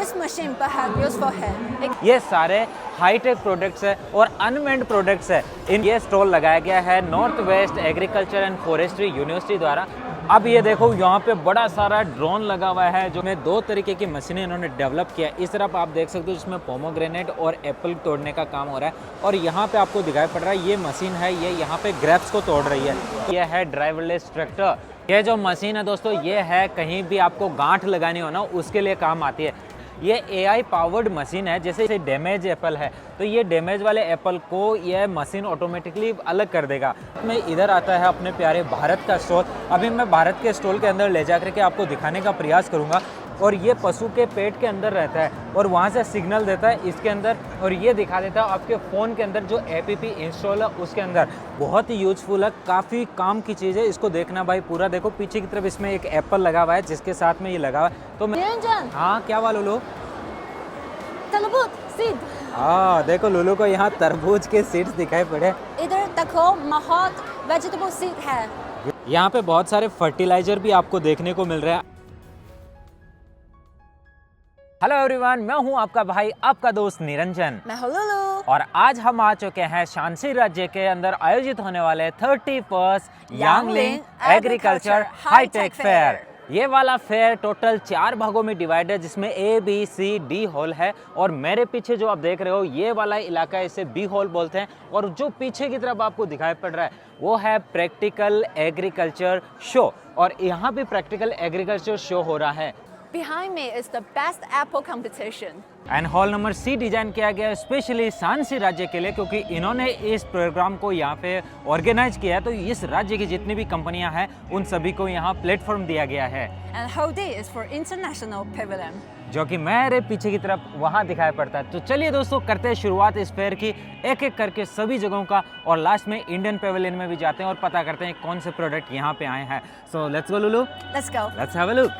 This machine perhaps used for hair. ये सारे hi tech products है और अनमेंड प्रोडक्ट्स है। इन ये स्टॉल लगाया गया है north west agriculture and forestry university द्वारा। अब ये देखो यहाँ पे बड़ा सारा ड्रोन लगा हुआ है जो में 2 तरीके की मशीनें इन्होंने डेवलप किया है। इस तरफ आप देख सकते हो जिसमें पोमोग्रेनेट और एप्पल तोड़ने का काम हो रहा है और यहाँ पे आपको दिखाई पड़ रहा है ये मशीन है, ये यहाँ पे ग्रेप्स को तोड़ रही है। ये है ड्राइवरलेस ट्रैक्टर। ये जो मशीन है दोस्तों ये है कहीं भी आपको गांठ लगानी हो ना उसके लिए काम आती है। ये AI पावर्ड मशीन है। जैसे डैमेज एप्पल है तो ये डैमेज वाले एप्पल को ये मशीन ऑटोमेटिकली अलग कर देगा। मैं इधर आता है अपने प्यारे भारत का स्टॉल। अभी मैं भारत के स्टॉल के अंदर ले जा करके आपको दिखाने का प्रयास करूंगा। और ये पशु के पेट के अंदर रहता है और वहाँ से सिग्नल देता है इसके अंदर और ये दिखा देता है आपके फ़ोन के अंदर जो APP इंस्टॉल है उसके अंदर। बहुत ही यूजफुल है, काफ़ी काम की चीज़ है। इसको देखना भाई पूरा देखो, पीछे की तरफ इसमें एक एप्पल लगा हुआ है जिसके साथ में ये लगा हुआ है। तो मैं निरंजन, हाँ क्या वाला लो तरबूज सीड। हाँ देखो लुलू को यहाँ तरबूज के सीड्स दिखाई पड़े। इधर देखो बहुत वेजिटेबल सीड है। यहाँ पे बहुत सारे फर्टिलाइजर भी आपको देखने को मिल रहे हैं। हेलो एवरीवन, मैं हूँ आपका भाई आपका दोस्त निरंजन। मैं हूँ लुलू। और आज हम आ चुके हैं शांसी राज्य के अंदर आयोजित होने वाले 31st यांगलिंग एग्रीकल्चर हाईटेक फेयर। ये वाला फेयर टोटल 4 भागों में डिवाइड है जिसमें A, B, C, D hall है। और मेरे पीछे जो आप देख रहे हो ये वाला इलाका इसे B हॉल बोलते हैं। और जो पीछे की तरफ आपको दिखाई पड़ रहा है वो है प्रैक्टिकल एग्रीकल्चर शो। और यहाँ भी प्रैक्टिकल एग्रीकल्चर शो हो रहा है। Behind me is the best apple competition. And hall number C design किया गया है स्पेशली शांसी राज्य के लिए क्योंकि इन्होंने इस प्रोग्राम को यहाँ पे ऑर्गेनाइज किया है। तो इस राज्य की जितनी भी कंपनियां हैं उन सभी को यहाँ प्लेटफॉर्म दिया गया है। And whole day is for international pavilion. जो कि मेरे पीछे की तरफ वहाँ दिखाई पड़ता है। तो चलिए दोस्तों करते हैं शुरुआत इस फेयर की एक एक करके सभी जगहों का और लास्ट में इंडियन पेविलियन में भी जाते हैं और पता करते हैं कौन से प्रोडक्ट यहाँ पे आए हैं। So let's go Lulu, Let's go. Let's have a look.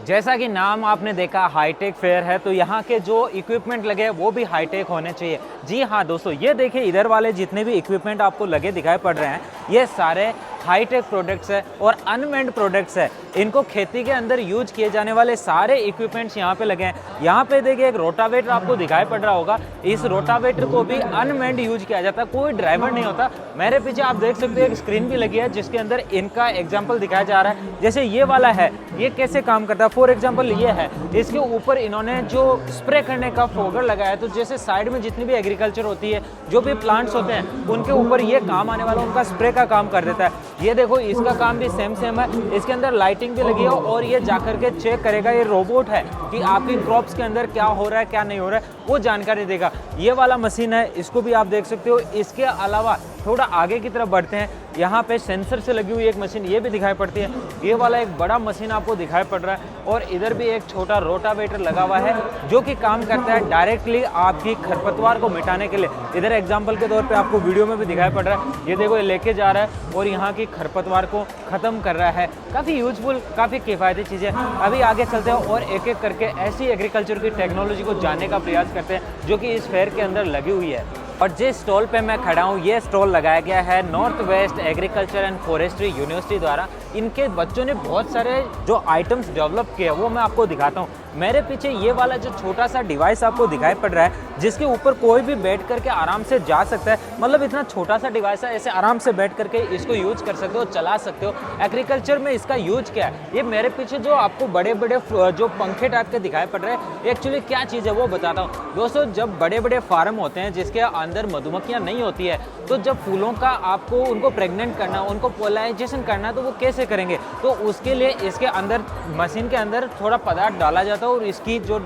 जैसा कि नाम आपने देखा हाईटेक फेयर है तो यहाँ के जो इक्विपमेंट लगे वो भी हाईटेक होने चाहिए। जी हाँ दोस्तों, ये देखिए इधर वाले जितने भी इक्विपमेंट आपको लगे दिखाई पड़ रहे हैं ये सारे हाईटेक प्रोडक्ट्स है और अनमेंड प्रोडक्ट्स है। इनको खेती के अंदर यूज किए जाने वाले सारे इक्विपमेंट्स यहाँ पे लगे हैं। यहाँ पे देखिए एक रोटावेटर आपको दिखाई पड़ रहा होगा। इस रोटावेटर को भी अनमेंड यूज किया जाता है, कोई ड्राइवर नहीं होता। मेरे पीछे आप देख सकते हो एक स्क्रीन भी लगी है जिसके अंदर इनका एग्जाम्पल दिखाया जा रहा है। जैसे ये वाला है ये कैसे काम करता है, फॉर एग्जाम्पल ये है, इसके ऊपर इन्होंने जो स्प्रे करने का फोगर लगाया है। तो जैसे साइड में जितनी भी एग्रीकल्चर होती है, जो भी प्लांट्स होते हैं उनके ऊपर ये काम आने वाला उनका स्प्रे का काम कर देता है। ये देखो इसका काम भी सेम है। इसके अंदर लाइटिंग भी लगी है और ये जाकर के चेक करेगा, ये रोबोट है कि आपकी क्रॉप्स के अंदर क्या हो रहा है क्या नहीं हो रहा है वो जानकारी देगा। ये वाला मशीन है, इसको भी आप देख सकते हो। इसके अलावा थोड़ा आगे की तरफ बढ़ते हैं, यहाँ पे सेंसर से लगी हुई एक मशीन ये भी दिखाई पड़ती है। ये वाला एक बड़ा मशीन आपको दिखाई पड़ रहा है और इधर भी एक छोटा रोटावेटर लगा हुआ है जो कि काम करता है डायरेक्टली आपकी खरपतवार को मिटाने के लिए। इधर एग्जाम्पल के तौर पे आपको वीडियो में भी दिखाई पड़ रहा है। ये देखो ये लेके जा रहा है और यहाँ की खरपतवार को ख़त्म कर रहा है। काफ़ी यूजफुल, काफ़ी किफ़ायती चीज़ें। अभी आगे चलते हैं और एक एक करके ऐसी एग्रीकल्चर की टेक्नोलॉजी को जानने का प्रयास करते हैं जो कि इस फेयर के अंदर लगी हुई है। और जिस स्टॉल पे मैं खड़ा हूँ ये स्टॉल लगाया गया है north west agriculture and forestry university द्वारा। इनके बच्चों ने बहुत सारे जो आइटम्स डेवलप किए वो मैं आपको दिखाता हूँ। मेरे पीछे ये वाला जो छोटा सा डिवाइस आपको दिखाई पड़ रहा है जिसके ऊपर कोई भी बैठ करके आराम से जा सकता है। मतलब इतना छोटा सा डिवाइस है, ऐसे आराम से बैठ करके इसको यूज कर सकते हो, चला सकते हो। एग्रीकल्चर में इसका यूज क्या है, ये मेरे पीछे जो आपको बड़े बड़े जो पंखे टाइप के दिखाई पड़ रहे हैं एक्चुअली क्या चीज़ है वो बताता हूँ। दोस्तों जब बड़े बड़े फार्म होते हैं जिसके अंदर मधुमक्खियाँ नहीं होती है तो जब फूलों का आपको उनको प्रेग्नेंट करना, उनको पोलराइजेशन करना है तो वो कैसे करेंगे। तो उसके लिए इसके अंदर मशीन के अंदर थोड़ा पदार्थ डाला जाता है और इसकी जो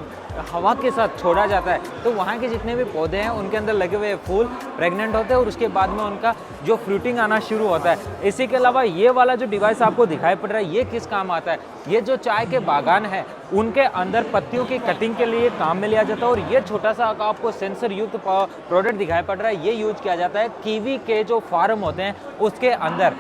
हवा के साथ छोड़ा जाता है तो वहाँ के जितने भी पौधे हैं उनके अंदर लगे हुए फूल प्रेग्नेंट होते हैं और उसके बाद में उनका जो फ्रूटिंग आना शुरू होता है। इसी के अलावा ये वाला जो डिवाइस आपको दिखाई पड़ रहा है ये किस काम आता है, ये जो चाय के बागान है उनके अंदर पत्तियों की कटिंग के लिए काम में लिया जाता है। और ये छोटा सा आपको सेंसर युक्त प्रोडक्ट दिखाई पड़ रहा है ये यूज किया जाता है कीवी के जो फार्म होते हैं उसके अंदर।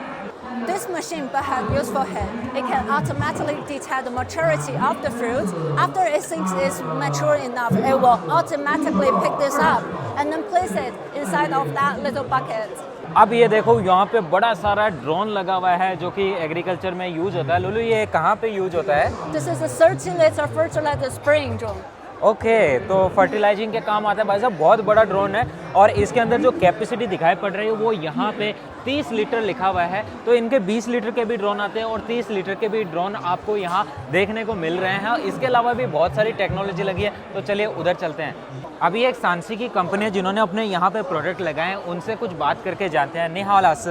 This machine perhaps used for hair. It can automatically detect the maturity of the fruit. After it thinks it's mature enough, it will automatically pick this up and then place it inside of that little bucket. अब ये देखो यहाँ पे बड़ा सारा drone लगा हुआ है जो कि एग्रीकल्चर में यूज होता है। लुलु ये कहाँ पे यूज होता है? This is a 30-liter fertilizer spraying drone. Okay, तो फर्टिलाइजिंग के काम आता है। भाई साहब बहुत बड़ा ड्रोन है और इसके अंदर जो कैपेसिटी दिखाई पड़ रही है वो यहाँ पे 30 लीटर लिखा हुआ है। तो इनके 20 लीटर के भी ड्रोन आते हैं और 30 लीटर के भी ड्रोन आपको यहाँ देखने को मिल रहे हैं। इसके अलावा भी बहुत सारी टेक्नोलॉजी लगी है, तो चलिए उधर चलते हैं। अभी एक सांसी की कंपनी है जिन्होंने अपने यहाँ पे प्रोडक्ट लगाए हैं, उनसे कुछ बात करके जानते हैं। निहालास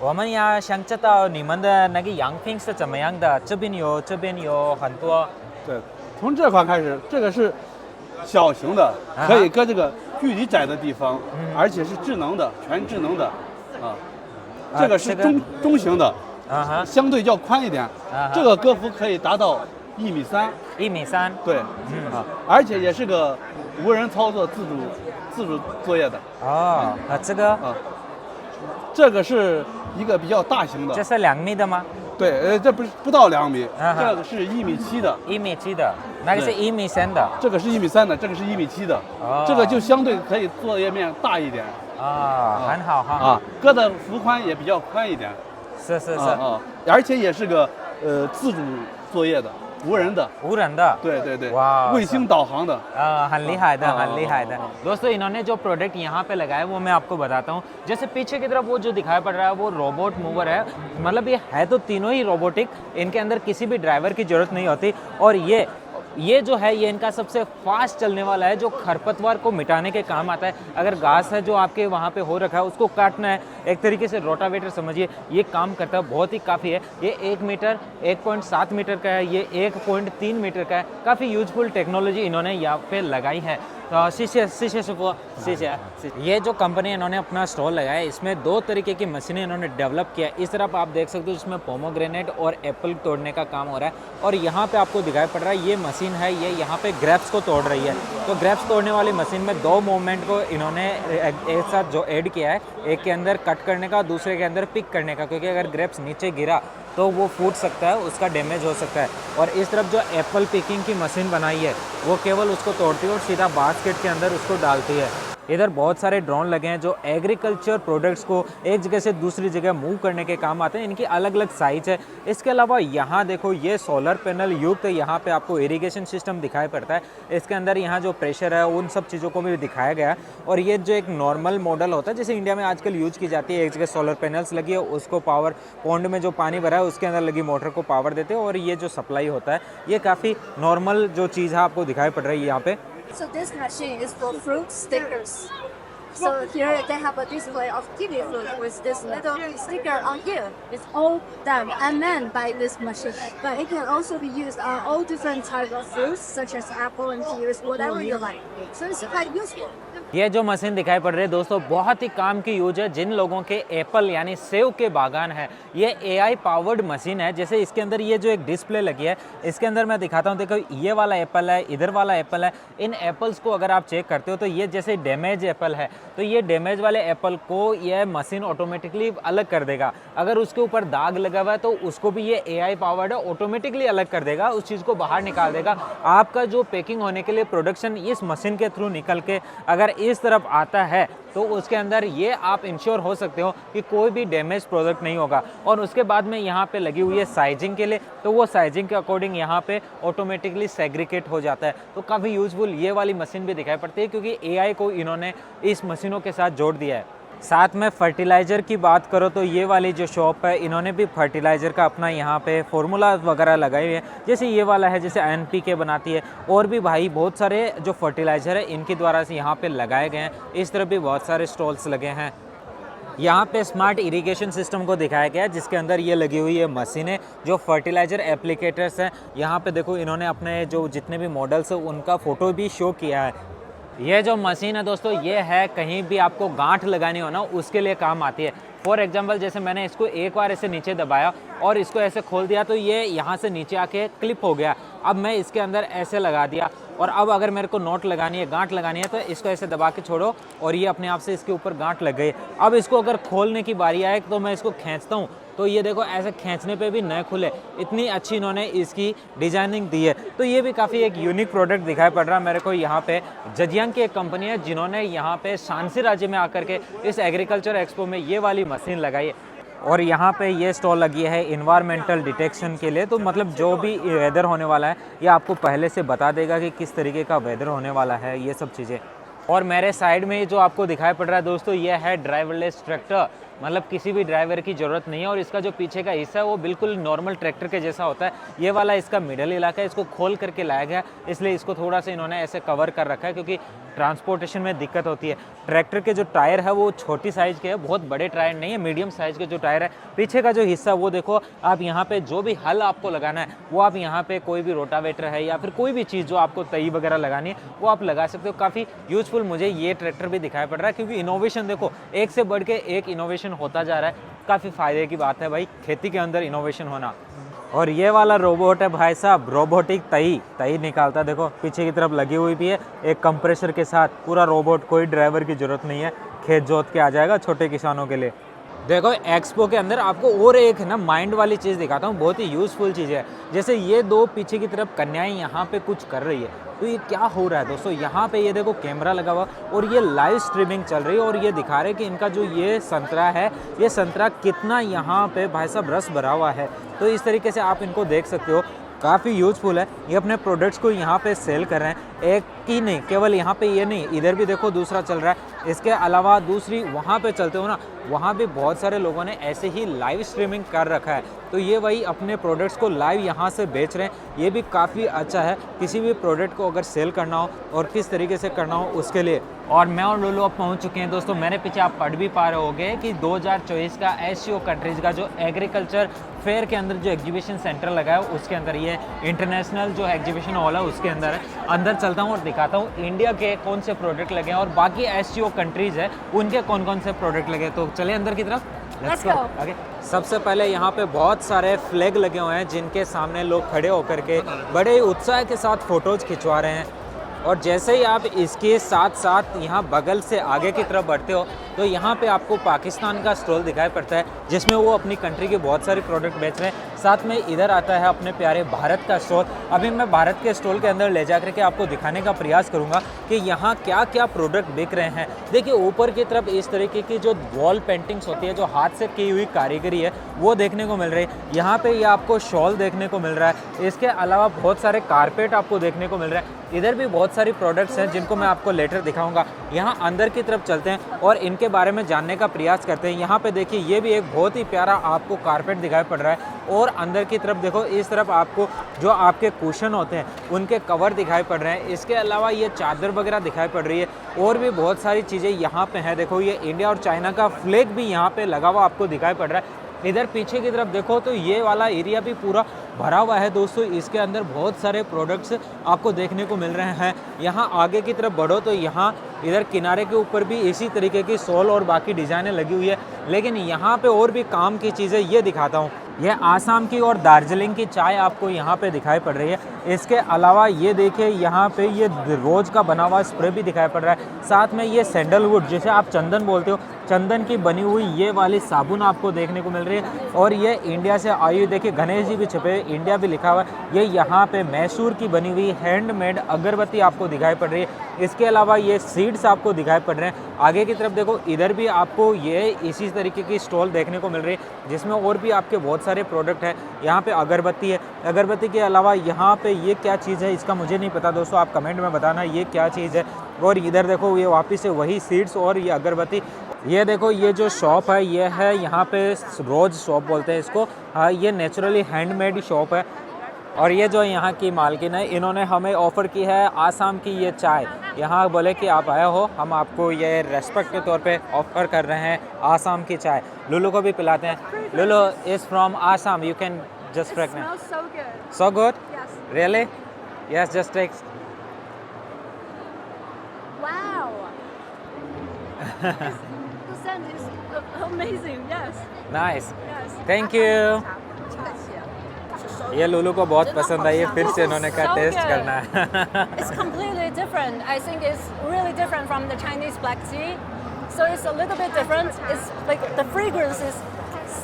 我们呀想知道你们的那个养蜂是怎么样的？这边有很多。对，从这块开始，这个是小型的，可以搁这个距离窄的地方，而且是智能的，全智能的，啊，这个是中型的，啊哈，相对较宽一点，这个歌幅可以达到1.3米， 1.3米，对，啊，而且也是个无人操作自主作业的。哦，这个啊，这个是一个比较大型的，这是2米的吗？对，这不到2米，啊哈这个是1.7米的。1.7米的，那个是1.3米的。这个是1.3米的，这个是1.7米的，哦这个就相对可以作业面大一点啊，很好哈。啊，搁的幅宽也比较宽一点，是是是，啊，而且也是个自主作业的，无人的，无人的，对对对，哇卫星导航的，很厉害的，हाँ,很厉害的। दोस्तों इन्होंने जो प्रोडक्ट यहाँ पे लगाया वो मैं आपको बताता हूँ। जैसे पीछे की तरफ वो जो दिखाई पड़ रहा है वो रोबोट मूवर है, मतलब ये है तो तीनों ही रोबोटिक, इनके अंदर किसी भी ड्राइवर की जरूरत नहीं होती। और ये जो है ये इनका सबसे फास्ट चलने वाला है जो खरपतवार को मिटाने के काम आता है। अगर घास है जो आपके वहाँ पे हो रखा है उसको काटना है, एक तरीके से रोटावेटर समझिए, ये काम करता है, बहुत ही काफ़ी है। ये 1 मीटर 1.7 मीटर का है, ये 1.3 मीटर का है। काफ़ी यूजफुल टेक्नोलॉजी इन्होंने यहाँ पे लगाई है। तो शीशे ये जो कंपनी इन्होंने अपना स्टॉल लगाया है इसमें 2 तरीके की मशीनें इन्होंने डेवलप किया है। इस तरफ आप देख सकते हो जिसमें पोमोग्रेनेट और एप्पल तोड़ने का काम हो रहा है, और यहाँ पे आपको दिखाई पड़ रहा है ये मशीन है, ये यहाँ पे ग्रेप्स को तोड़ रही है। तो ग्रेप्स तोड़ने वाली मशीन में 2 मूवमेंट को इन्होंने एक साथ जो ऐड किया है, एक के अंदर कट करने का, दूसरे के अंदर पिक करने का, क्योंकि अगर ग्रेप्स नीचे गिरा तो वो फूट सकता है, उसका डैमेज हो सकता है। और इस तरफ जो एप्पल पिकिंग की मशीन बनाई है वो केवल उसको तोड़ती है और सीधा बास्केट के अंदर उसको डालती है। इधर बहुत सारे ड्रोन लगे हैं जो एग्रीकल्चर प्रोडक्ट्स को एक जगह से दूसरी जगह मूव करने के काम आते हैं। इनकी अलग अलग साइज है। इसके अलावा यहाँ देखो ये सोलर पैनल युक्त यहाँ पे आपको इरिगेशन सिस्टम दिखाई पड़ता है। इसके अंदर यहाँ जो प्रेशर है उन सब चीज़ों को भी दिखाया गया है। और ये जो एक नॉर्मल मॉडल होता है जैसे इंडिया में आजकल यूज की जाती है, एक जगह सोलर पैनल्स लगी है, उसको पावर पॉन्ड में जो पानी भरा है उसके अंदर लगी मोटर को पावर देते हैं और ये जो सप्लाई होता है ये काफ़ी नॉर्मल जो चीज़ है आपको दिखाई पड़ रही है यहाँ पे। So this machine is for fruit stickers. So here they have a display of kiwi fruit with this little sticker on here. It's all done and manned by this machine. But it can also be used on all different types of fruits such as apple and pears, whatever you like. So it's quite useful. ये जो machine दिखाई पड़ रही है दोस्तों बहुत ही काम की यूज है जिन लोगों के एप्पल यानी सेव के बागान है। ये AI पावर्ड मशीन है। जैसे इसके अंदर ये जो एक डिस्प्ले लगी है इसके अंदर मैं दिखाता हूँ, देखो ये वाला एप्पल है, इधर वाला एप्पल है। इन एप्पल्स को अगर आप चेक करते हो तो ये जैसे डैमेज एप्पल है तो ये डैमेज वाले एप्पल को यह मशीन ऑटोमेटिकली अलग कर देगा। अगर उसके ऊपर दाग लगा हुआ है तो उसको भी ये AI पावर्ड है, ऑटोमेटिकली अलग कर देगा, उस चीज़ को बाहर निकाल देगा। आपका जो पैकिंग होने के लिए प्रोडक्शन इस मशीन के थ्रू निकल के अगर इस तरफ आता है तो उसके अंदर ये आप इंश्योर हो सकते हो कि कोई भी डैमेज प्रोडक्ट नहीं होगा। और उसके बाद में यहाँ पे लगी हुई है साइजिंग के लिए, तो वो साइजिंग के अकॉर्डिंग यहाँ पे ऑटोमेटिकली सेग्रीगेट हो जाता है। तो काफ़ी यूजफुल ये वाली मशीन भी दिखाई पड़ती है क्योंकि AI को इन्होंने इस मशीनों के साथ जोड़ दिया है। साथ में फर्टिलाइज़र की बात करो तो ये वाली जो शॉप है इन्होंने भी फर्टिलाइज़र का अपना यहाँ पे फार्मूला वगैरह लगाए हुए हैं। जैसे ये वाला है जैसे NPK बनाती है, और भी भाई बहुत सारे जो फर्टिलाइज़र है इनके द्वारा से यहाँ पे लगाए गए हैं। इस तरह भी बहुत सारे स्टॉल्स लगे हैं। यहाँ पे स्मार्ट इरिगेशन सिस्टम को दिखाया गया है जिसके अंदर ये लगी हुई है मशीनें जो फर्टिलाइज़र एप्लीकेटर्स हैं। यहाँ पे देखो इन्होंने अपने जो जितने भी मॉडल्स हैं उनका फ़ोटो भी शो किया है। ये जो मशीन है दोस्तों ये है कहीं भी आपको गांठ लगानी हो ना उसके लिए काम आती है। फॉर एग्जांपल जैसे मैंने इसको एक बार ऐसे नीचे दबाया और इसको ऐसे खोल दिया तो ये यहाँ से नीचे आके क्लिप हो गया। अब मैं इसके अंदर ऐसे लगा दिया और अब अगर मेरे को नोट लगानी है, गांठ लगानी है, तो इसको ऐसे दबा के छोड़ो और ये अपने आप से इसके ऊपर गांठ लग गई। अब इसको अगर खोलने की बारी आए तो मैं इसको खींचता हूँ तो ये देखो ऐसे खींचने पे भी नए खुले। इतनी अच्छी इन्होंने इसकी डिजाइनिंग दी है। तो ये भी काफ़ी एक यूनिक प्रोडक्ट दिखाई पड़ रहा है मेरे को यहाँ पे। जजियांग की एक कंपनी है जिन्होंने यहाँ पे शांसी राज्य में आकर के इस एग्रीकल्चर एक्सपो में ये वाली मशीन लगाई है। और यहाँ पे ये स्टॉल लगी है इन्वायरमेंटल डिटेक्शन के लिए। तो मतलब जो भी वेदर होने वाला है ये आपको पहले से बता देगा कि किस तरीके का वेदर होने वाला है, ये सब चीज़ें। और मेरे साइड में जो आपको दिखाई पड़ रहा है दोस्तों, ये है ड्राइवरलेस ट्रैक्टर। मतलब किसी भी ड्राइवर की ज़रूरत नहीं है और इसका जो पीछे का हिस्सा है वो बिल्कुल नॉर्मल ट्रैक्टर के जैसा होता है। ये वाला इसका मिडल इलाका है, इसको खोल करके लाया गया, इसलिए इसको थोड़ा सा इन्होंने ऐसे कवर कर रखा है क्योंकि ट्रांसपोर्टेशन में दिक्कत होती है। ट्रैक्टर के जो टायर है वो छोटी साइज़ के है, बहुत बड़े टायर नहीं है, मीडियम साइज़ के जो टायर है। पीछे का जो हिस्सा वो देखो आप, यहाँ पे जो भी हल आपको लगाना है वो आप यहाँ पे कोई भी रोटावेटर है या फिर कोई भी चीज़ जो आपको तई वगैरह लगानी है वो आप लगा सकते हो। काफ़ी यूजफुल मुझे ये ट्रैक्टर भी दिखाई पड़ रहा है क्योंकि इनोवेशन देखो एक से बढ़ के एक इनोवेशन होता जा रहा है। काफ़ी फ़ायदे की बात है भाई खेती के अंदर इनोवेशन होना। और ये वाला रोबोट है भाई साहब, रोबोटिक तई निकालता, देखो पीछे की तरफ लगी हुई भी है एक कंप्रेसर के साथ। पूरा रोबोट, कोई ड्राइवर की ज़रूरत नहीं है, खेत जोत के आ जाएगा छोटे किसानों के लिए। देखो एक्सपो के अंदर आपको और एक ना माइंड वाली चीज़ दिखाता हूँ, बहुत ही यूज़फुल चीज़ है। जैसे ये दो पीछे की तरफ कन्याएं यहाँ पे कुछ कर रही है, तो ये क्या हो रहा है दोस्तों, यहाँ पे ये देखो कैमरा लगा हुआ और ये लाइव स्ट्रीमिंग चल रही है और ये दिखा रहे हैं कि इनका जो ये संतरा है, ये संतरा कितना यहाँ पे भाई साहब रस भरा हुआ है। तो इस तरीके से आप इनको देख सकते हो, काफ़ी यूजफुल है। ये अपने प्रोडक्ट्स को यहाँ पे सेल कर रहे हैं, एक ही नहीं, केवल यहाँ पे ये नहीं, इधर भी देखो दूसरा चल रहा है। इसके अलावा दूसरी वहाँ पे चलते हो ना, वहाँ भी बहुत सारे लोगों ने ऐसे ही लाइव स्ट्रीमिंग कर रखा है। तो ये वही अपने प्रोडक्ट्स को लाइव यहाँ से बेच रहे हैं। ये भी काफ़ी अच्छा है किसी भी प्रोडक्ट को अगर सेल करना हो और किस तरीके से करना हो उसके लिए। और मैं और लोलो अब पहुँच चुके हैं दोस्तों। मेरे पीछे आप पढ़ भी पा रहे होगे कि 2024 का एससीओ कंट्रीज़ का जो एग्रीकल्चर फेयर के अंदर जो एग्जीबिशन सेंटर लगा है उसके अंदर ये इंटरनेशनल जो एग्जीबिशन हॉल है उसके अंदर है। अंदर चलता हूँ और दिखाता हूँ इंडिया के कौन से प्रोडक्ट लगे हैं और बाकी एससीओ कंट्रीज़ है उनके कौन कौन से प्रोडक्ट लगे। तो चले अंदर की तरफ, लेट्स गो। ओके, सबसे पहले यहाँ पे बहुत सारे फ्लैग लगे हुए हैं जिनके सामने लोग खड़े होकर के बड़े उत्साह के साथ फ़ोटोज़ खिंचवा रहे हैं। और जैसे ही आप इसके साथ साथ यहाँ बगल से आगे की तरफ बढ़ते हो तो यहाँ पे आपको पाकिस्तान का स्टॉल दिखाई पड़ता है जिसमें वो अपनी कंट्री के बहुत सारे प्रोडक्ट बेच रहे हैं। साथ में इधर आता है अपने प्यारे भारत का स्टॉल। अभी मैं भारत के स्टॉल के अंदर ले जा करके आपको दिखाने का प्रयास करूँगा कि यहाँ क्या क्या प्रोडक्ट बिक रहे हैं। देखिए ऊपर की तरफ इस तरीके की जो वॉल पेंटिंग्स होती है, जो हाथ से की हुई कारीगरी है, वो देखने को मिल रही है। यहाँ पे ये आपको शॉल देखने को मिल रहा है। इसके अलावा बहुत सारे कारपेट आपको देखने को मिल रहा है। इधर भी बहुत सारी प्रोडक्ट्स हैं जिनको मैं आपको लेटर दिखाऊंगा। यहाँ अंदर की तरफ चलते हैं और इनके बारे में जानने का प्रयास करते हैं। यहाँ पे देखिए ये भी एक बहुत ही प्यारा आपको कारपेट दिखाई पड़ रहा है। और अंदर की तरफ देखो, इस तरफ आपको जो आपके कुशन होते हैं उनके कवर दिखाई पड़ रहे हैं। इसके अलावा ये चादर वगैरह दिखाई पड़ रही है और भी बहुत सारी चीज़ें यहाँ पे हैं। देखो ये इंडिया और चाइना का फ्लैग भी यहाँ पे लगा हुआ आपको दिखाई पड़ रहा है। इधर पीछे की तरफ देखो तो ये वाला एरिया भी पूरा भरा हुआ है दोस्तों। इसके अंदर बहुत सारे प्रोडक्ट्स आपको देखने को मिल रहे हैं। यहाँ आगे की तरफ बढ़ो तो यहाँ इधर किनारे के ऊपर भी इसी तरीके की शॉल और बाकी डिज़ाइनें लगी हुई है। लेकिन यहाँ पे और भी काम की चीज़ें ये दिखाता हूँ। ये आसाम की और दार्जिलिंग की चाय आपको यहाँ पे दिखाई पड़ रही है। इसके अलावा ये देखिए यहाँ पे ये रोज का बना हुआ स्प्रे भी दिखाई पड़ रहा है। साथ में ये सैंडलवुड, जिसे आप चंदन बोलते हो, चंदन की बनी हुई ये वाली साबुन आपको देखने को मिल रही है। और ये इंडिया से आई हुई, देखिए गणेश जी भी छपे, इंडिया भी लिखा हुआ है। ये यहाँ पे मैसूर की बनी हुई हैंडमेड अगरबत्ती आपको दिखाई पड़ रही है। इसके अलावा ये सीड्स आपको दिखाई पड़ रहे हैं। आगे की तरफ देखो, इधर भी आपको ये इसी तरीके की स्टॉल देखने को मिल रही है जिसमें और भी आपके बहुत सारे प्रोडक्ट हैं। यहाँ पे अगरबत्ती है। अगरबत्ती के अलावा यहाँ पे ये क्या चीज़ है इसका मुझे नहीं पता दोस्तों, आप कमेंट में बताना ये क्या चीज़ है। और इधर देखो ये वापस से वही सीड्स और ये अगरबत्ती। ये देखो ये जो शॉप है ये है यहाँ पे रोज शॉप बोलते हैं इसको। हाँ, ये नेचुरली हैंडमेड शॉप है। और ये जो यहाँ की मालकिन है, इन्होंने हमें ऑफ़र की है आसाम की ये चाय। यहाँ बोले कि आप आए हो, हम आपको ये रेस्पेक्ट के तौर पे ऑफ़र कर रहे हैं आसाम की चाय। लुलू को भी पिलाते हैं। Lulu is from Assam, you can just pregnant. So good? Yes. Really? Yes, just take. Wow. The scent is amazing. Yes. Nice. Yes. Thank you. 这个 ये लुलू को बहुत पसंद आई है, फिर से इन्होंने कहा So टेस्ट good. करना है। It's completely different. I think it's really different from the Chinese black tea. So it's a little bit different. It's like the fragrance is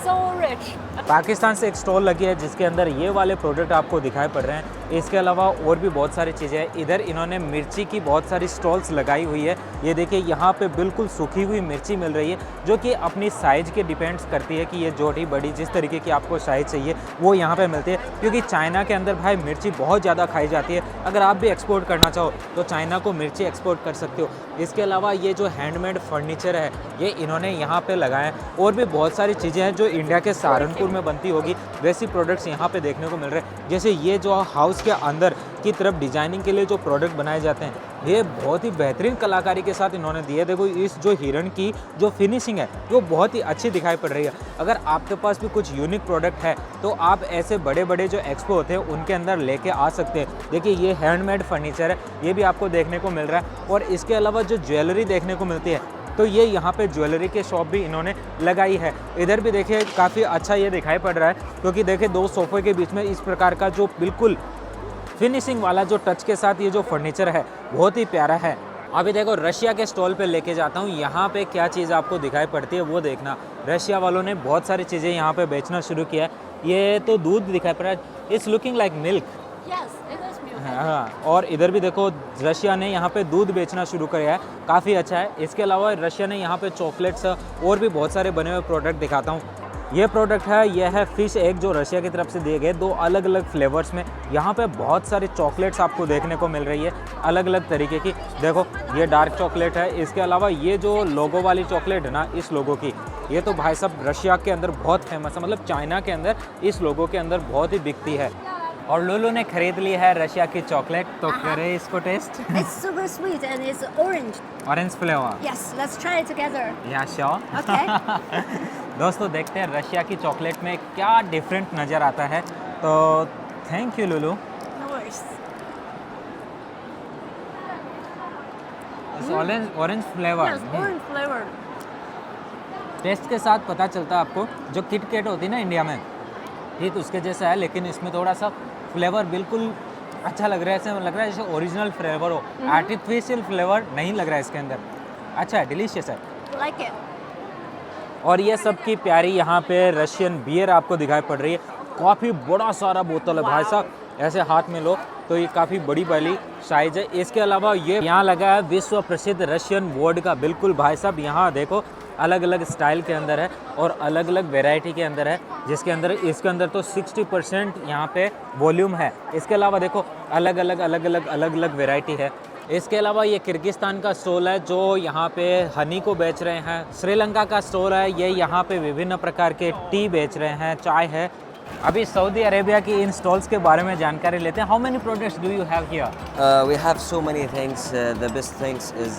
so rich. Pakistan से एक स्टॉल लगी है जिसके अंदर ये वाले प्रोडक्ट आपको दिखाई पड़ रहे हैं। इसके अलावा और भी बहुत सारी चीज़ें हैं। इधर इन्होंने मिर्ची की बहुत सारी स्टॉल्स लगाई हुई है। ये देखिए यहाँ पे बिल्कुल सूखी हुई मिर्ची मिल रही है, जो कि अपनी साइज़ के डिपेंड्स करती है कि ये छोटी बड़ी जिस तरीके की आपको साइज़ चाहिए वो यहाँ पे मिलती है। क्योंकि चाइना के अंदर भाई मिर्ची बहुत ज़्यादा खाई जाती है। अगर आप भी एक्सपोर्ट करना चाहो तो चाइना को मिर्ची एक्सपोर्ट कर सकते हो। इसके अलावा ये जो हैंडमेड फर्नीचर है ये इन्होंने यहाँ पे लगाए हैं। और भी बहुत सारी चीज़ें हैं जो इंडिया के सहारनपुर में बनती होगी, वैसी प्रोडक्ट्स यहाँ पे देखने को मिल रहे हैं। जैसे ये जो हाउस के अंदर की तरफ डिजाइनिंग के लिए जो प्रोडक्ट बनाए जाते हैं, ये बहुत ही बेहतरीन कलाकारी के साथ इन्होंने दिए। देखो इस जो हिरण की जो फिनिशिंग है वो बहुत ही अच्छी दिखाई पड़ रही है। अगर आपके पास भी कुछ यूनिक प्रोडक्ट है तो आप ऐसे बड़े बड़े जो एक्सपो होते हैं उनके अंदर लेके आ सकते हैं। देखिए ये हैंडमेड फर्नीचर है, ये भी आपको देखने को मिल रहा है। और इसके अलावा जो ज्वेलरी देखने को मिलती है तो ये यहाँ पे ज्वेलरी के शॉप भी इन्होंने लगाई है। इधर भी देखिए काफ़ी अच्छा ये दिखाई पड़ रहा है, क्योंकि देखिए दो सोफ़े के बीच में इस प्रकार का जो बिल्कुल फिनिशिंग वाला जो टच के साथ ये जो फर्नीचर है बहुत ही प्यारा है। अभी देखो रशिया के स्टॉल पे लेके जाता हूँ, यहाँ पे क्या चीज़ आपको दिखाई पड़ती है वो देखना। रशिया वालों ने बहुत सारी चीज़ें यहाँ पे बेचना शुरू किया है। ये तो दूध दिखाई पड़ रहा है, it's looking like milk. Yes, it is milk. हाँ, और इधर भी देखो रशिया ने यहाँ पे दूध बेचना शुरू किया है, काफ़ी अच्छा है। इसके अलावा रशिया ने यहाँ पे चॉकलेट्स और भी बहुत सारे बने हुए प्रोडक्ट दिखाता हूँ। ये प्रोडक्ट है, ये है फिश एग जो रशिया की तरफ से दिए गए, दो अलग अलग फ्लेवर्स में। यहाँ पे बहुत सारी चॉकलेट्स आपको देखने को मिल रही है अलग अलग तरीके की। देखो ये डार्क चॉकलेट है, इसके अलावा ये जो लोगो वाली चॉकलेट है ना, इस लोगो की, ये तो भाई साहब रशिया के अंदर बहुत फेमस है, मतलब चाइना के अंदर इस लोगो के अंदर बहुत ही बिकती है। और लुलू ने खरीद ली है रशिया की चॉकलेट, तो करें इसको taste. It's super sweet and it's orange. Orange flavour. Yes, let's try it together. Yeah sure. Okay. दोस्तों देखते हैं रशिया की चॉकलेट में क्या डिफरेंट नज़र आता है। तो thank you Lulu. No worries. Orange flavour. Yes, orange flavor. Taste के साथ पता चलता है आपको, जो किट कैट होती है ना इंडिया में, ठीक उसके जैसा है, लेकिन इसमें थोड़ा सा फ्लेवर बिल्कुल अच्छा लग रहा है। ऐसे लग रहा है जैसे ओरिजिनल फ्लेवर हो, आर्टिफिशियल फ्लेवर नहीं लग रहा है इसके अंदर। अच्छा है, डिलीशियस है। Like it. और ये सब की प्यारी यहाँ पे रशियन बियर आपको दिखाई पड़ रही है। काफ़ी बड़ा सारा बोतल है भाई साहब, ऐसे हाथ में लो तो ये काफ़ी बड़ी वाली साइज़ है। इसके अलावा ये यहाँ लगा है विश्व प्रसिद्ध रशियन वोडका। बिल्कुल भाई साहब यहाँ देखो अलग अलग स्टाइल के अंदर है और अलग अलग वैरायटी के अंदर है, जिसके अंदर इसके अंदर तो 60% यहाँ पे वॉल्यूम है। इसके अलावा देखो अलग अलग वैरायटी है। इसके अलावा ये किर्गिस्तान का स्टॉल है जो यहाँ पे हनी को बेच रहे हैं। श्रीलंका का स्टॉल है, ये यहाँ पे विभिन्न प्रकार के टी बेच रहे हैं, चाय है। अभी सऊदी अरेबिया की इन स्टॉल्स के बारे में जानकारी लेते हैं। How many products do you have here? We have so many things. The best things is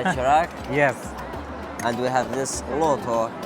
Hachirak. Yes. And we have this Lotto.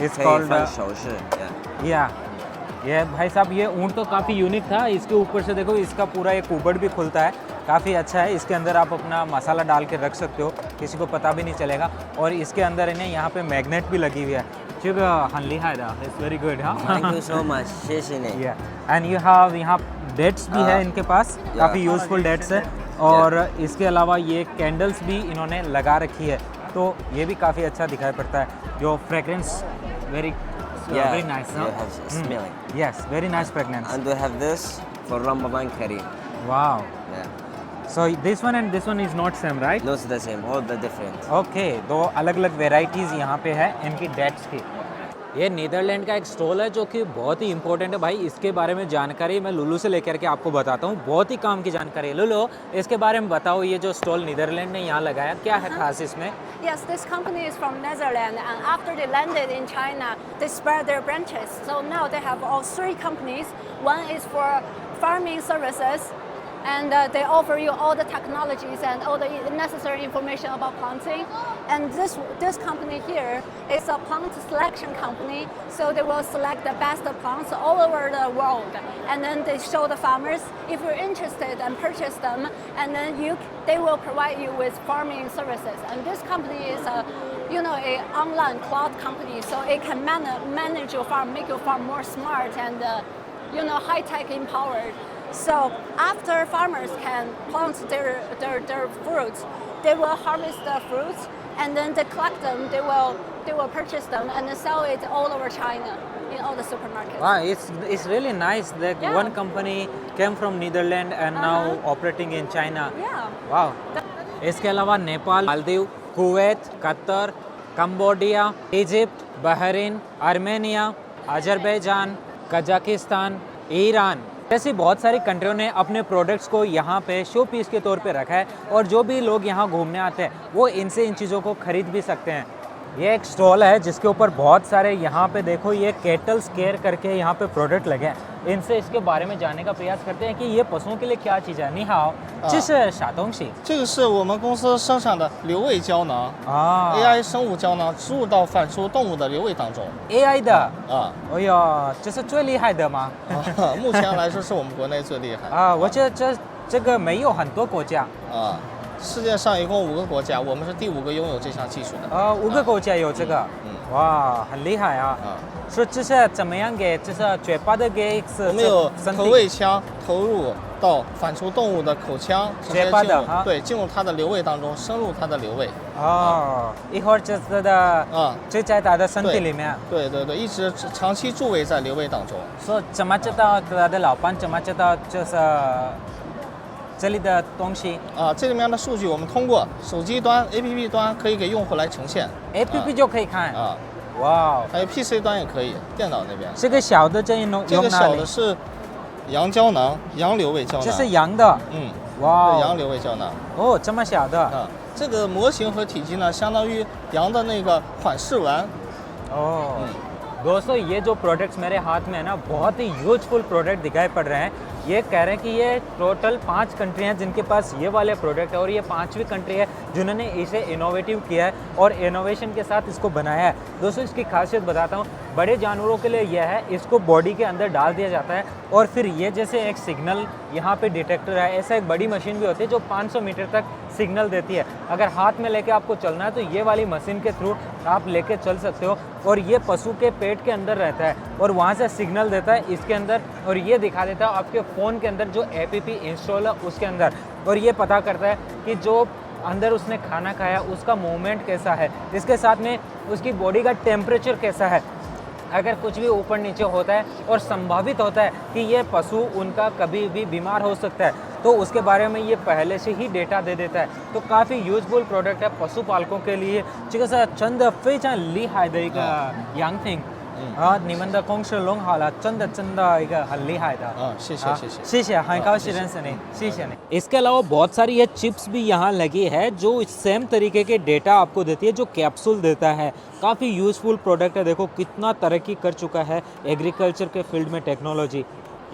It's called, 手势. Yeah. या ये भाई साहब ये ऊँट तो काफ़ी यूनिक था। इसके ऊपर से देखो इसका पूरा एक ऊबड़ भी खुलता है, काफ़ी अच्छा है। इसके अंदर आप अपना मसाला डाल के रख सकते हो, किसी को पता भी नहीं चलेगा। और इसके अंदर इन्हें यहाँ पे मैग्नेट भी लगी हुई है। It's very good. हाँ, Thank you so much. 谢谢你. And you have यहाँ डेट्स भी है इनके पास, काफ़ी यूज़फुल डेट्स है। और इसके अलावा ये कैंडल्स भी इन्होंने लगा रखी है, तो ये भी काफ़ी अच्छा दिखाई पड़ता है। जो fragrance very Yeah. Nice. You have smelling. Yes, very nice fragrance. And we have this for Ramadan Kareem. Wow, Yeah. So this one and this one is not same right? No, it's the same. All the different. Okay, दो अलग अलग varieties यहाँ पे है इनकी dates की। ये Netherlands का एक स्टॉल है जो कि बहुत ही इंपॉर्टेंट है भाई। इसके बारे में जानकारी मैं लुलू से लेकर के आपको बताता हूँ, बहुत ही काम की जानकारी है। लुलू, इसके बारे में बताओ, ये जो स्टॉल नीदरलैंड ने यहाँ लगाया क्या है खास इसमें? Yes, this company is from Netherlands, and after they landed in China, they spread their branches. So now they have all three companies. One is for farming services, and they offer you all the technologies and all the necessary information about planting. And this company here is a plant selection company, so they will select the best plants all over the world, and then they show the farmers if you're interested and purchase them, and then they will provide you with farming services. And this company is a online cloud company, so it can manage your farm, make your farm more smart and high-tech empowered. So after farmers can plant their fruits, they will harvest the fruits, and then they collect them. They will purchase them and then sell it all over China in all the supermarkets. Wow, it's really nice that Yeah. one company came from Netherlands and now operating in China. Yeah. Wow. इसके अलावा Nepal, Maldives, Kuwait, Qatar, Cambodia, Egypt, Bahrain, Armenia, Azerbaijan, Kazakhstan, Iran ऐसी बहुत सारी कंट्रियों ने अपने products को यहाँ पे शो पीस के तौर पे रखा है, और जो भी लोग यहाँ घूमने आते हैं वो इनसे इन चीज़ों को खरीद भी सकते हैं। ये एक स्टॉल है जिसके ऊपर बहुत सारे यहाँ पे देखो ये केटल केयर करके यहाँ पे प्रोडक्ट लगे हैं। इनसे इसके बारे में जानने का प्रयास करते हैं कि ये पशुओं के लिए क्या चीज़ है। नी हाओ, 这是啥东西？这个是我们公司生产的流位胶囊啊 ，AI 生物胶囊植入到反刍动物的流位当中 AI 的。啊。哎呀，这是最厉害的吗？目前来说是我们国内最厉害啊，我觉得这个没有很多国家。啊。世界上一共5个国家，我们是第5个拥有这项技术的。5个国家有这个。哇，很厉害啊！说这是怎么样给，就是嘴巴的给是？我们有投喂枪投入到反刍动物的口腔，嘴巴的哈，对，进入它的流位当中，深入它的流位。哦，一会儿就是的就在它的身体里面。对对对，一直长期驻位在流位当中。说怎么知道它的老板？怎么知道就是这里的东西？啊，这里面的数据我们通过手机端、APP 端可以给用户来呈现。APP 就可以看啊。哇，还有 PC 端也可以，电脑那边。这个小的这用这个小的是羊胶囊，羊流位胶囊。这是羊的。哇，羊流位胶囊。哦，这么小的。啊，这个模型和体积呢，相当于羊的那个缓释丸。哦。दोस्तों ये जो प्रोडक्ट्स मेरे हाथ में है ना, बहुत ही यूजफुल प्रोडक्ट दिखाई पड़ रहे हैं। ये कह रहे हैं कि ये टोटल 5 कंट्री हैं जिनके पास ये वाले प्रोडक्ट है, और ये 5वीं कंट्री है जिन्होंने इसे इनोवेटिव किया है और इनोवेशन के साथ इसको बनाया है। दोस्तों इसकी खासियत बताता हूँ, बड़े जानवरों के लिए यह है, इसको बॉडी के अंदर डाल दिया जाता है और फिर ये जैसे एक सिग्नल यहाँ पे डिटेक्टर है, ऐसा एक बड़ी मशीन भी होती है जो 500 मीटर तक सिग्नल देती है। अगर हाथ में लेके आपको चलना है तो ये वाली मशीन के थ्रू आप लेके चल सकते हो, और ये पशु के पेट के अंदर रहता है और वहाँ से सिग्नल देता है इसके अंदर, और ये दिखा देता है आपके फ़ोन के अंदर जो ऐप इंस्टॉल है उसके अंदर, और ये पता करता है कि जो अंदर उसने खाना खाया उसका मूवमेंट कैसा है, इसके साथ में उसकी बॉडी का टेम्परेचर कैसा है। अगर कुछ भी ऊपर नीचे होता है और संभावित होता है कि ये पशु उनका कभी भी बीमार हो सकता है, तो उसके बारे में ये पहले से ही डेटा दे देता है। तो काफ़ी यूजफुल प्रोडक्ट है पशुपालकों के लिए। 这个是真的非常厉害的一个羊品。你们的公司弄好了，真的一个很厉害的。谢谢谢谢谢谢，很高兴认识你，谢谢你。इसके अलावा बहुत सारी ये चिप्स भी यहाँ लगी है जो सेम तरीके के डेटा आपको देती है, जो कैप्सूल देता है। काफ़ी यूजफुल प्रोडक्ट है। देखो कितना तरक्की कर चुका है एग्रीकल्चर के फील्ड में टेक्नोलॉजी।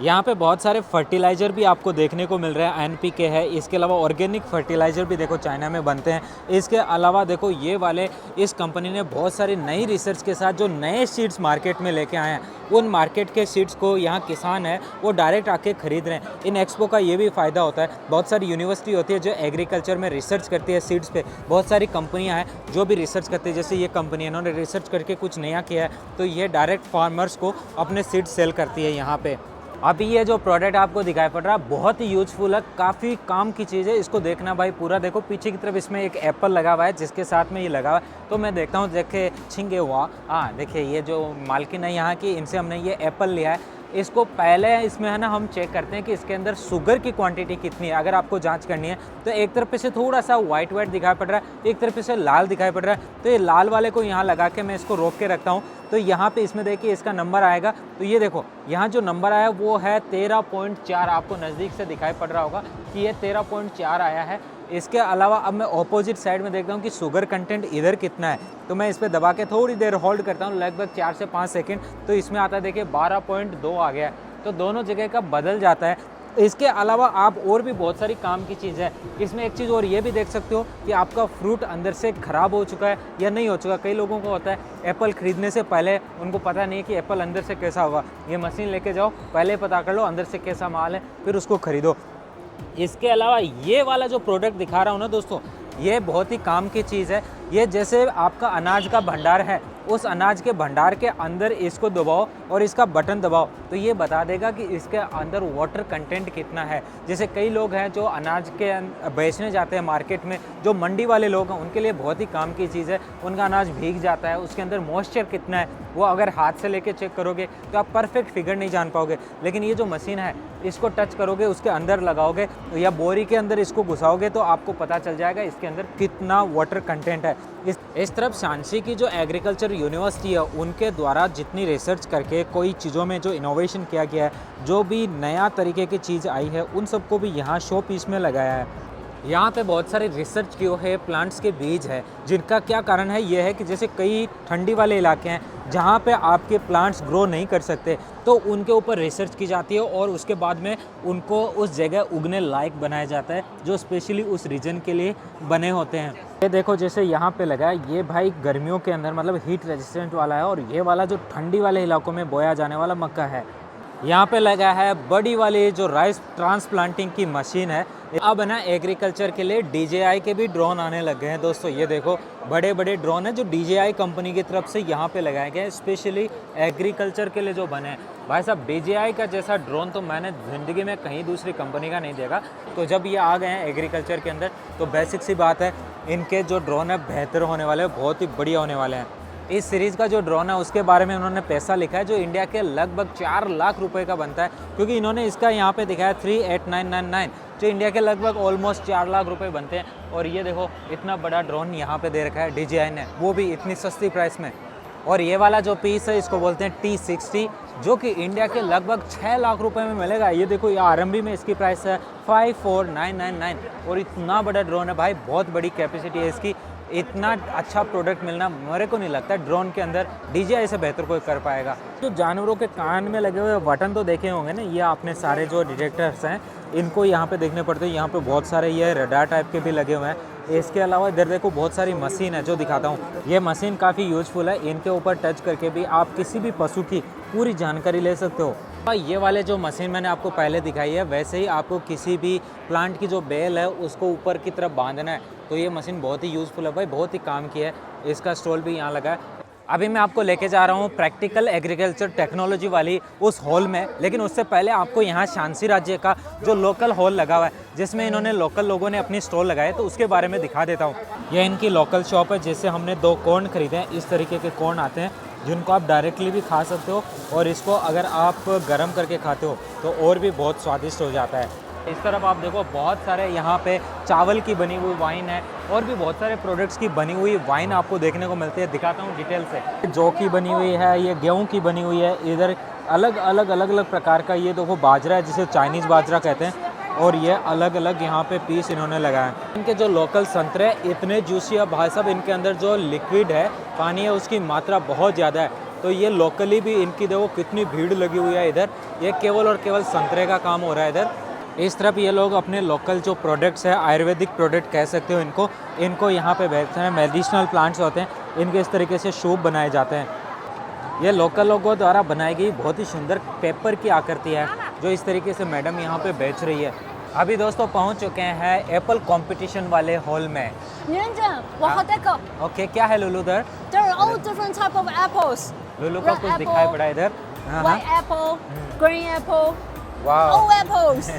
यहाँ पे बहुत सारे फर्टिलाइज़र भी आपको देखने को मिल रहे हैं, NPK है, इसके अलावा ऑर्गेनिक फर्टिलाइज़र भी देखो चाइना में बनते हैं। इसके अलावा देखो ये वाले इस कंपनी ने बहुत सारी नई रिसर्च के साथ जो नए सीड्स मार्केट में लेके आए हैं, उन मार्केट के सीड्स को यहाँ किसान है वो डायरेक्ट आके खरीद रहे हैं। इन एक्सपो का ये भी फ़ायदा होता है, बहुत सारी यूनिवर्सिटी होती है जो एग्रीकल्चर में रिसर्च करती है सीड्स पे, बहुत सारी कंपनियाँ हैं जो भी रिसर्च करती है। जैसे ये कंपनी है, इन्होंने रिसर्च करके कुछ नया किया है तो ये डायरेक्ट फार्मर्स को अपने सीड्स सेल करती है यहाँ पे। अभी ये जो प्रोडक्ट आपको दिखाई पड़ रहा है बहुत ही यूजफुल है, काफ़ी काम की चीज़ है। इसको देखना भाई पूरा देखो, पीछे की तरफ इसमें एक एप्पल लगा हुआ है जिसके साथ में ये लगा हुआ है। तो मैं देखता हूँ, देखे छिंगे हुआ, हाँ देखिए ये जो मालकिन है यहाँ की, इनसे हमने ये एप्पल लिया है। इसको पहले इसमें है ना हम चेक करते हैं कि इसके अंदर शुगर की क्वांटिटी कितनी है। अगर आपको जांच करनी है तो एक तरफ से थोड़ा सा वाइट दिखाई पड़ रहा है, एक तरफ से लाल दिखाई पड़ रहा है। तो ये लाल वाले को यहाँ लगा के मैं इसको रोक के रखता हूँ। तो यहाँ पे इसमें देखिए इसका नंबर आएगा, तो ये देखो यहाँ जो नंबर आया वो है 13.4। आपको नज़दीक से दिखाई पड़ रहा होगा कि ये 13.4 आया है। इसके अलावा अब मैं ऑपोजिट साइड में देखता हूँ कि शुगर कंटेंट इधर कितना है। तो मैं इस पर दबा के थोड़ी देर होल्ड करता हूँ, लगभग 4 से 5 सेकंड। तो इसमें आता है देखिए 12.2 आ गया है। तो दोनों जगह का बदल जाता है। इसके अलावा आप और भी बहुत सारी काम की चीज़ है। इसमें एक चीज़ और ये भी देख सकते हो कि आपका फ्रूट अंदर से ख़राब हो चुका है या नहीं हो चुका। कई लोगों को होता है एप्पल ख़रीदने से पहले उनको पता नहीं कि एप्पल अंदर से कैसा होगा। ये मशीन लेके जाओ, पहले पता कर लो अंदर से कैसा माल है, फिर उसको ख़रीदो। इसके अलावा ये वाला जो प्रोडक्ट दिखा रहा हूँ ना दोस्तों, ये बहुत ही काम की चीज़ है। ये जैसे आपका अनाज का भंडार है, उस अनाज के भंडार के अंदर इसको दबाओ और इसका बटन दबाओ तो ये बता देगा कि इसके अंदर वाटर कंटेंट कितना है। जैसे कई लोग हैं जो अनाज के बेचने जाते हैं मार्केट में, जो मंडी वाले लोग हैं उनके लिए बहुत ही काम की चीज़ है। उनका अनाज भीग जाता है, उसके अंदर मॉइस्चर कितना है वो अगर हाथ से लेके चेक करोगे तो आप परफेक्ट फिगर नहीं जान पाओगे। लेकिन ये जो मशीन है इसको टच करोगे, उसके अंदर लगाओगे या बोरी के अंदर इसको घुसाओगे तो आपको पता चल जाएगा इसके अंदर कितना वाटर कंटेंट है। इस तरफ शांसी की जो एग्रीकल्चर यूनिवर्सिटी है उनके द्वारा जितनी रिसर्च करके कोई चीज़ों में जो इनोवेशन किया गया है, जो भी नया तरीके की चीज़ आई है, उन सबको भी यहाँ शो पीस में लगाया है। यहाँ पे बहुत सारे रिसर्च किए है, प्लांट्स के बीज है, जिनका क्या कारण है ये है कि जैसे कई ठंडी वाले इलाके हैं जहाँ पे आपके प्लांट्स ग्रो नहीं कर सकते, तो उनके ऊपर रिसर्च की जाती है और उसके बाद में उनको उस जगह उगने लायक बनाया जाता है जो स्पेशली उस रीजन के लिए बने होते हैं। ये देखो जैसे यहाँ पे लगा है, ये भाई गर्मियों के अंदर मतलब हीट रेजिस्टेंट वाला है और ये वाला जो ठंडी वाले इलाकों में बोया जाने वाला मक्का है। यहाँ पे लगा है बड़ी वाली जो राइस ट्रांसप्लांटिंग की मशीन है। अब है ना एग्रीकल्चर के लिए DJI के भी ड्रोन आने लग गए हैं दोस्तों। ये देखो बड़े बड़े ड्रोन हैं जो DJI कंपनी की तरफ से यहाँ पे लगाए गए हैं, स्पेशली एग्रीकल्चर के लिए जो बने हैं। भाई साहब DJI का जैसा ड्रोन तो मैंने ज़िंदगी में कहीं दूसरी कंपनी का नहीं देखा। तो जब ये आ गए हैं एग्रीकल्चर के अंदर तो बेसिक सी बात है, इनके जो ड्रोन है बेहतर होने वाले हैं, बहुत ही बढ़िया होने वाले हैं। इस सीरीज़ का जो ड्रोन है उसके बारे में उन्होंने पैसा लिखा है जो इंडिया के लगभग 4 लाख रुपए का बनता है, क्योंकि इन्होंने इसका यहाँ पे दिखाया 38999 जो इंडिया के लगभग ऑलमोस्ट 4 लाख रुपए बनते हैं। और ये देखो इतना बड़ा ड्रोन यहाँ पे दे रखा है DJI ने, वो भी इतनी सस्ती प्राइस में। और ये वाला जो पीस है इसको बोलते हैं T60 जो कि इंडिया के लगभग 6 लाख रुपए में मिलेगा। ये देखो ये RMB में इसकी प्राइस है 54999 और इतना बड़ा ड्रोन है भाई, बहुत बड़ी कैपेसिटी है इसकी। इतना अच्छा प्रोडक्ट मिलना मेरे को नहीं लगता ड्रोन के अंदर DJI से बेहतर कोई कर पाएगा। जो जानवरों के कान में लगे हुए बटन तो देखे होंगे ना, ये आपने सारे जो डिटेक्टर्स हैं इनको यहाँ पे देखने पड़ते हैं। यहाँ पे बहुत सारे ये रडार टाइप के भी लगे हुए हैं। इसके अलावा इधर देखो बहुत सारी मशीन है जो दिखाता हूँ। ये मशीन काफ़ी यूजफुल है, इनके ऊपर टच करके भी आप किसी भी पशु की पूरी जानकारी ले सकते हो। ये वाले जो मशीन मैंने आपको पहले दिखाई है, वैसे ही आपको किसी भी प्लांट की जो बेल है उसको ऊपर की तरफ बांधना है, तो ये मशीन बहुत ही यूज़फुल है भाई, बहुत ही काम की है। इसका स्टॉल भी यहाँ लगा है। अभी मैं आपको लेके जा रहा हूँ प्रैक्टिकल एग्रीकल्चर टेक्नोलॉजी वाली उस हॉल में, लेकिन उससे पहले आपको यहाँ शांसी राज्य का जो लोकल हॉल लगा हुआ है जिसमें इन्होंने लोकल लोगों ने अपनी स्टॉल लगाए, तो उसके बारे में दिखा देता हूँ। यह इनकी लोकल शॉप है, जिससे हमने 2 कॉर्न खरीदे हैं। इस तरीके के कॉर्न आते हैं जिनको आप डायरेक्टली भी खा सकते हो और इसको अगर आप गर्म करके खाते हो तो और भी बहुत स्वादिष्ट हो जाता है। इस तरफ आप देखो बहुत सारे यहाँ पे चावल की बनी हुई वाइन है और भी बहुत सारे प्रोडक्ट्स की बनी हुई वाइन आपको देखने को मिलती है। दिखाता हूँ डिटेल से। जौ की बनी हुई है, ये गेहूँ की बनी हुई है। इधर अलग अलग प्रकार का ये देखो बाजरा है जिसे चाइनीज़ बाजरा कहते हैं, और ये अलग अलग यहाँ पे पीस इन्होंने लगाए। इनके जो लोकल संतरे इतने जूसी है भाई साहब, इनके अंदर जो लिक्विड है पानी है उसकी मात्रा बहुत ज़्यादा है। तो ये लोकली भी इनकी देखो कितनी भीड़ लगी हुई है इधर। ये केवल और केवल संतरे का काम हो रहा है इधर। इस तरफ ये लोग अपने लोकल जो प्रोडक्ट्स है, आयुर्वेदिक प्रोडक्ट कह सकते हो इनको यहाँ पे बेचते हैं। मेडिसिनल प्लांट्स होते हैं, इनके इस तरीके से सूप बनाए जाते हैं। ये लोकल लोगों द्वारा बनाई गई बहुत ही सुंदर पेपर की आकृति है जो इस तरीके से मैडम यहाँ पे बेच रही है। अभी दोस्तों पहुँच चुके हैं एप्पल कंपटीशन वाले हॉल में। ओके, क्या है लुलू दर? There are all different type of apples. Lulu का कुछ दिखाई पड़ा इधर। White apple, green apple, वाह। all apples.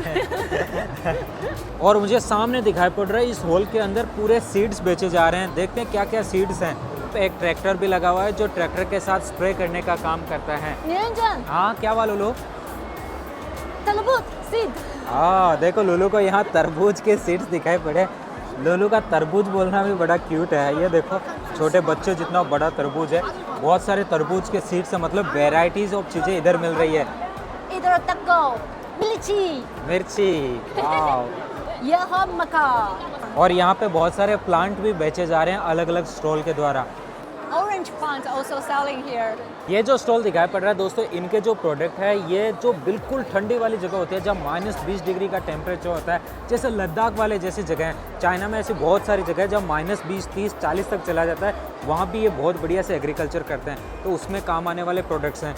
और मुझे सामने दिखाई पड़ रहा है इस हॉल के अंदर पूरे सीड्स बेचे जा रहे हैं। देखते हैं क्या क्या सीड्स हैं। एक ट्रैक्टर भी लगा हुआ है जो ट्रैक्टर के साथ स्प्रे करने का काम करता है। निरंजन, हाँ, क्या हुआ लुलू? तरबूज सीड। हाँ देखो लुलू को यहाँ तरबूज के सीड्स दिखाई पड़े। लुलू का तरबूज बोलना भी बड़ा क्यूट है। ये देखो छोटे बच्चे जितना बड़ा तरबूज है। बहुत सारे तरबूज के सीड्स है, मतलब वेराइटीज ऑफ चीज़ें इधर मिल रही है। इधर तको, मिर्ची, वाह। यह मक्का। और यहाँ पे बहुत सारे प्लांट भी बेचे जा रहे हैं अलग अलग स्टॉल के द्वारा। Orange orange plant also selling here. ये जो स्टॉल दिखाई पड़ रहा है दोस्तों, इनके जो प्रोडक्ट है ये जो बिल्कुल ठंडी वाली जगह होती है, जब -20 डिग्री का टेम्परेचर होता है, जैसे लद्दाख वाले जैसी जगह है। चाइना में ऐसी बहुत सारी जगह है जब -20, 30, 40 तक चला जाता है, वहाँ भी ये बहुत बढ़िया से एग्रीकल्चर करते हैं, तो उसमें काम आने वाले प्रोडक्ट्स हैं।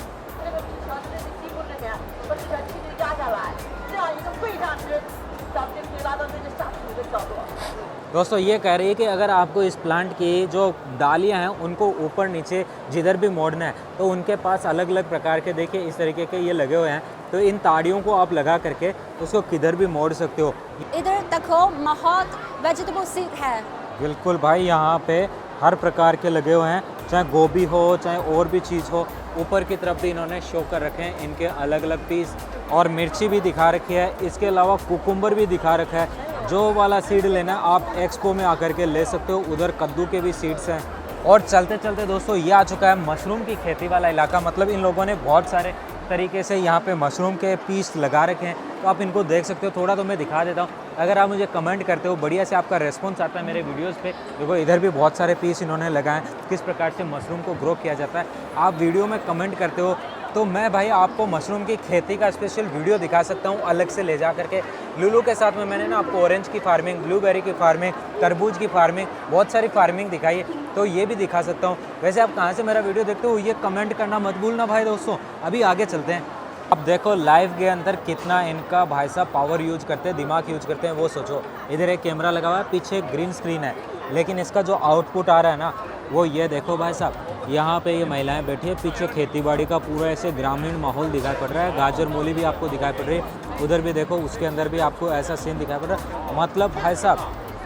दोस्तों ये कह रही है कि अगर आपको इस प्लांट की जो डालियां हैं उनको ऊपर नीचे जिधर भी मोड़ना है, तो उनके पास अलग अलग प्रकार के देखिए इस तरीके के ये लगे हुए हैं, तो इन ताड़ियों को आप लगा करके उसको किधर भी मोड़ सकते हो। इधर देखो बहुत वेजिटेबल सीड है। बिल्कुल भाई, यहाँ पे हर प्रकार के लगे हुए हैं, चाहे गोभी हो चाहे और भी चीज़ हो। ऊपर की तरफ भी इन्होंने शो कर रखे हैं इनके अलग अलग पीस, और मिर्ची भी दिखा रखी है। इसके अलावा कुकुम्बर भी दिखा रखा है। जो वाला सीड लेना आप एक्सपो में आकर के ले सकते हो। उधर कद्दू के भी सीड्स हैं। और चलते चलते दोस्तों ये आ चुका है मशरूम की खेती वाला इलाका, मतलब इन लोगों ने बहुत सारे तरीके से यहाँ पे मशरूम के पीस लगा रखे हैं, तो आप इनको देख सकते हो। थोड़ा तो मैं दिखा देता हूँ, अगर आप मुझे कमेंट करते हो, बढ़िया से आपका रेस्पॉन्स आता है मेरे वीडियोस पे। देखो इधर भी बहुत सारे पीस इन्होंने लगाए हैं, किस प्रकार से मशरूम को ग्रो किया जाता है। आप वीडियो में कमेंट करते हो तो मैं भाई आपको मशरूम की खेती का स्पेशल वीडियो दिखा सकता हूँ अलग से ले जा करके। लुलू के साथ में मैंने ना आपको ऑरेंज की फार्मिंग, ब्लूबेरी की फार्मिंग, तरबूज की फार्मिंग, बहुत सारी फार्मिंग दिखाई है, तो ये भी दिखा सकता हूँ। वैसे आप कहाँ से मेरा वीडियो देखते हो ये कमेंट करना मत भूलना भाई दोस्तों। अभी आगे चलते हैं। अब देखो लाइव के अंदर कितना इनका भाई साहब पावर यूज करते हैं, दिमाग यूज करते हैं, वो सोचो। इधर एक कैमरा लगा हुआ है, पीछे ग्रीन स्क्रीन है, लेकिन इसका जो आउटपुट आ रहा है ना वो ये देखो भाई साहब। यहाँ पे ये महिलाएं बैठी है, पीछे खेतीबाड़ी का पूरा ऐसे ग्रामीण माहौल दिखाई पड़ रहा है। गाजर मूली भी आपको दिखाई पड़ रही है, उधर भी देखो उसके अंदर भी आपको ऐसा सीन दिखाई पड़ रहा है। मतलब भाई साहब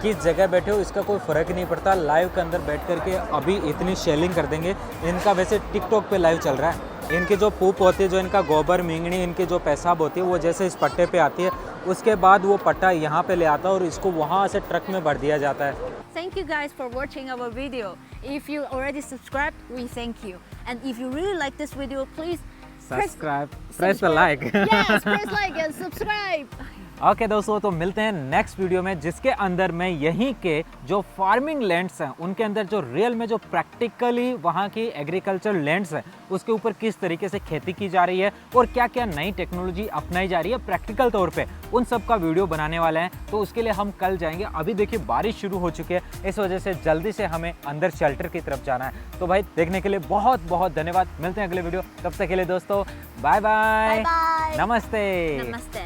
किस जगह बैठे हो इसका कोई फ़र्क नहीं पड़ता। लाइव के अंदर बैठ करके अभी इतनी शेलिंग कर देंगे। इनका वैसे टिकटॉक पे लाइव चल रहा है। इनकी जो पूप होती है, जो इनका गोबर मिंगनी, इनकी जो पेशाब होती है, वो जैसे इस पट्टे पे आती है, उसके बाद वो पट्टा यहाँ पे ले आता है और इसको वहाँ से ट्रक में भर दिया जाता है। Thank you guys for watching our video. If you already subscribed, we thank you. And if you really like this video, please press the like. Yes, press like and subscribe. Okay दोस्तों, तो मिलते हैं next video में, जिसके अंदर मैं यहीं के जो फार्मिंग लैंड्स हैं उनके अंदर जो रियल में जो प्रैक्टिकली वहाँ की एग्रीकल्चर लैंड्स हैं उसके ऊपर किस तरीके से खेती की जा रही है और क्या क्या नई टेक्नोलॉजी अपनाई जा रही है प्रैक्टिकल तौर पे, उन सब का वीडियो बनाने वाले हैं। तो उसके लिए हम कल जाएंगे। अभी देखिए बारिश शुरू हो चुकी है, इस वजह से जल्दी से हमें अंदर शेल्टर की तरफ जाना है। तो भाई देखने के लिए बहुत बहुत धन्यवाद। मिलते हैं अगले वीडियो, तब तक के लिए दोस्तों बाय बाय, Bye bye. नमस्ते। Namaste.